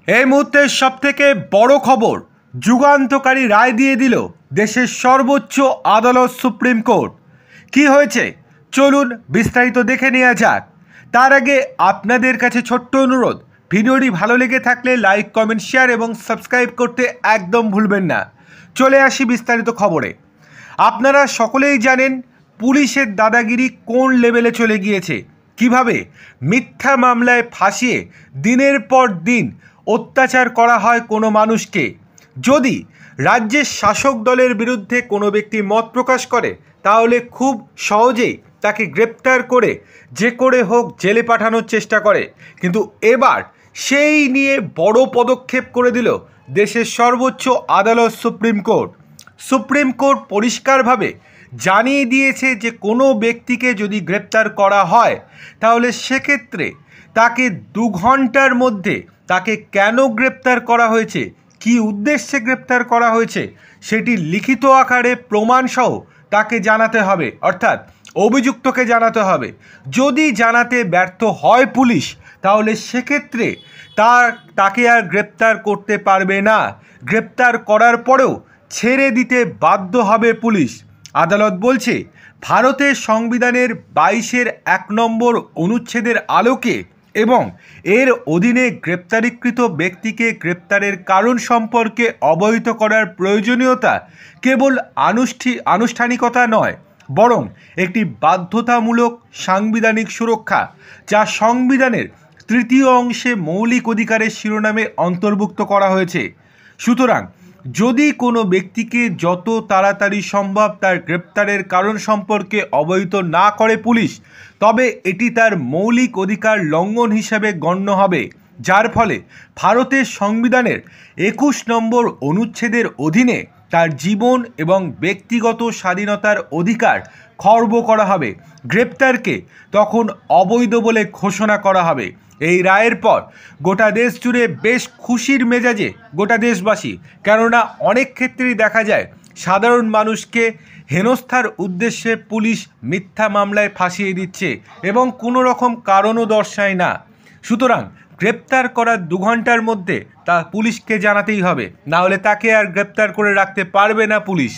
এই মুহূর্তের সবথেকে বড় খবর, যুগান্তকারী রায় দিয়ে দিল দেশের সর্বোচ্চ আদালত সুপ্রিম কোর্ট। কি হয়েছে চলুন বিস্তারিত দেখে নেওয়া যাক। তার আগে আপনাদের কাছে ছোট্ট অনুরোধ, ভিডিওটি ভালো লেগে থাকলে লাইক, কমেন্ট, শেয়ার এবং সাবস্ক্রাইব করতে একদম ভুলবেন না। চলে আসি বিস্তারিত খবরে। আপনারা সকলেই জানেন পুলিশের দাদাগিরি কোন লেভেলে চলে গিয়েছে, কিভাবে মিথ্যা মামলায় ফাঁসিয়ে দিনের পর দিন অত্যাচার করা হয় কোনো মানুষকে। যদি রাজ্যের শাসক দলের বিরুদ্ধে কোনো ব্যক্তি মত প্রকাশ করে তাহলে খুব সহজেই তাকে গ্রেপ্তার করে যে করে হোক জেলে পাঠানোর চেষ্টা করে, কিন্তু এবার সেই নিয়ে বড় পদক্ষেপ করে দিল দেশের সর্বোচ্চ আদালত সুপ্রিম কোর্ট। সুপ্রিম কোর্ট পরিষ্কারভাবে জানিয়ে দিয়েছে যে কোনো ব্যক্তিকে যদি গ্রেপ্তার করা হয় তাহলে সেক্ষেত্রে তাকে 2 ঘন্টার মধ্যে তাকে কেন গ্রেপ্তার করা হয়েছে, কী উদ্দেশ্যে গ্রেপ্তার করা হয়েছে সেটি লিখিত আকারে প্রমাণসহ তাকে জানাতে হবে, অর্থাৎ অভিযুক্তকে জানাতে হবে। যদি জানাতে ব্যর্থ হয় পুলিশ তাহলে সেক্ষেত্রে তাকে আর গ্রেপ্তার করতে পারবে না। গ্রেপ্তার করার পরেও ছেড়ে দিতে বাধ্য হবে পুলিশ। আদালত বলছে ভারতের সংবিধানের 22-এর 1 নম্বর অনুচ্ছেদের আলোকে এবং এর অধীনে গ্রেপ্তারিকৃত ব্যক্তিকে গ্রেপ্তারের কারণ সম্পর্কে অবহিত করার প্রয়োজনীয়তা কেবল আনুষ্ঠানিকতা নয়, বরং একটি বাধ্যতামূলক সাংবিধানিক সুরক্ষা, যা সংবিধানের 3য় অংশে মৌলিক অধিকারের শিরোনামে অন্তর্ভুক্ত করা হয়েছে। সুতরাং যদি কোনো ব্যক্তিকে যত তাড়াতাড়ি সম্ভব তার গ্রেপ্তারের কারণ সম্পর্কে অবহিত না করে পুলিশ, তবে এটি তার মৌলিক অধিকার লঙ্ঘন হিসাবে গণ্য হবে, যার ফলে ভারতের সংবিধানের 21 নম্বর অনুচ্ছেদের অধীনে তার জীবন এবং ব্যক্তিগত স্বাধীনতার অধিকার খর্ব করা হবে। গ্রেপ্তারকে তখন অবৈধ বলে ঘোষণা করা হবে। এই রায়ের পর গোটা দেশ জুড়ে বেশ খুশির মেজাজে গোটা দেশবাসী, কেননা অনেক ক্ষেত্রেই দেখা যায় সাধারণ মানুষকে হেনস্থার উদ্দেশ্যে পুলিশ মিথ্যা মামলায় ফাঁসিয়ে দিচ্ছে এবং কোনো রকম কারণও দর্শায় না। সুতরাং গ্রেপ্তার করার 2 ঘন্টার মধ্যে তা পুলিশকে জানাতেই হবে, না হলে তাকে আর গ্রেপ্তার করে রাখতে পারবে না পুলিশ।